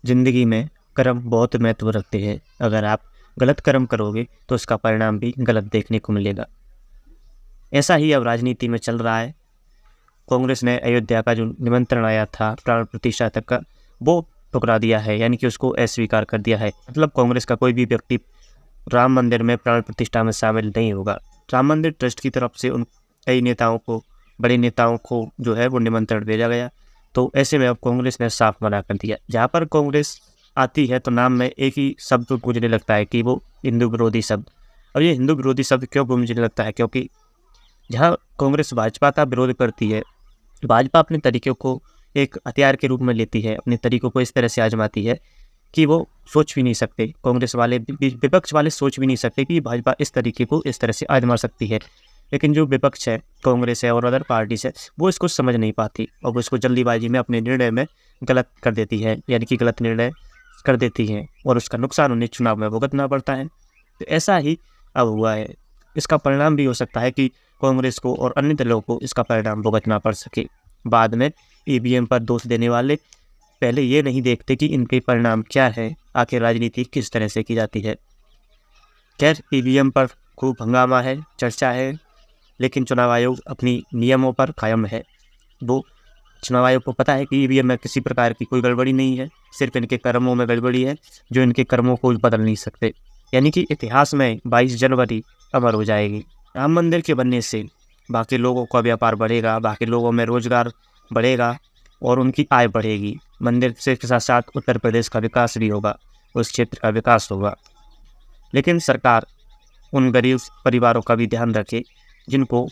ज़िंदगी में कर्म बहुत महत्व रखते हैं। अगर आप गलत कर्म करोगे तो उसका परिणाम भी गलत देखने को मिलेगा। ऐसा ही अब राजनीति में चल रहा है। कांग्रेस ने अयोध्या का जो निमंत्रण आया था प्राण प्रतिष्ठा तक का, वो ठुकरा दिया है, यानी कि उसको अस्वीकार कर दिया है। मतलब कांग्रेस का कोई भी व्यक्ति राम मंदिर में प्राण प्रतिष्ठा में शामिल नहीं होगा। राम मंदिर ट्रस्ट की तरफ से उन कई नेताओं को, बड़े नेताओं को जो है वो निमंत्रण भेजा गया। तो ऐसे में अब कांग्रेस ने साफ मना कर दिया। जहाँ पर कांग्रेस आती है तो नाम में एक ही शब्द गूंजने लगता है कि वो हिंदू विरोधी शब्द। अब ये हिंदू विरोधी शब्द क्यों गूंजने लगता है? क्योंकि जहाँ कांग्रेस भाजपा का विरोध करती है, भाजपा अपने तरीक़ों को एक हथियार के रूप में लेती है, अपने तरीक़ों को इस तरह से आजमाती है कि वो सोच भी नहीं सकते, कांग्रेस वाले विपक्ष वाले सोच भी नहीं सकते कि भाजपा इस तरीके को इस तरह से आजमा सकती है। लेकिन जो विपक्ष है, कांग्रेस है और अदर पार्टीज है, वो इसको समझ नहीं पाती और वो इसको जल्दीबाजी में अपने निर्णय में गलत कर देती है, यानी कि गलत निर्णय कर देती हैं और उसका नुकसान उन्हें चुनाव में भुगतना पड़ता है। तो ऐसा ही अब हुआ है। इसका परिणाम भी हो सकता है कि कांग्रेस को और अन्य दलों को इसका परिणाम भुगतना पड़ सके। बाद में ईवीएम पर दोष देने वाले पहले ये नहीं देखते कि इनके परिणाम क्या है, आखिर राजनीति किस तरह से की जाती है। खैर, ईवीएम पर खूब हंगामा है, चर्चा है, लेकिन चुनाव आयोग अपनी नियमों पर कायम है। वो चुनाव आयोग को पता है कि ईवीएम में किसी प्रकार की कोई गड़बड़ी नहीं है, सिर्फ इनके कर्मों में गड़बड़ी है, जो इनके कर्मों को बदल नहीं सकते। यानी कि इतिहास में 22 जनवरी अमर हो जाएगी। राम मंदिर के बनने से बाकी लोगों का व्यापार बढ़ेगा, बाकी लोगों में रोजगार बढ़ेगा और उनकी आय बढ़ेगी। मंदिर से के साथ साथ उत्तर प्रदेश का विकास भी होगा, उस क्षेत्र का विकास होगा। लेकिन सरकार उन गरीब परिवारों का भी ध्यान रखे जिनको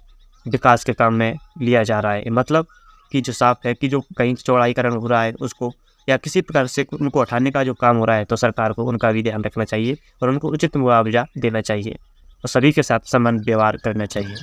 विकास के काम में लिया जा रहा है। मतलब कि जो साफ है कि जो कहीं चौड़ाईकरण हो रहा है उसको या किसी प्रकार से उनको हटाने का जो काम हो रहा है, तो सरकार को उनका भी ध्यान रखना चाहिए और उनको उचित मुआवजा देना चाहिए और सभी के साथ समान व्यवहार करना चाहिए।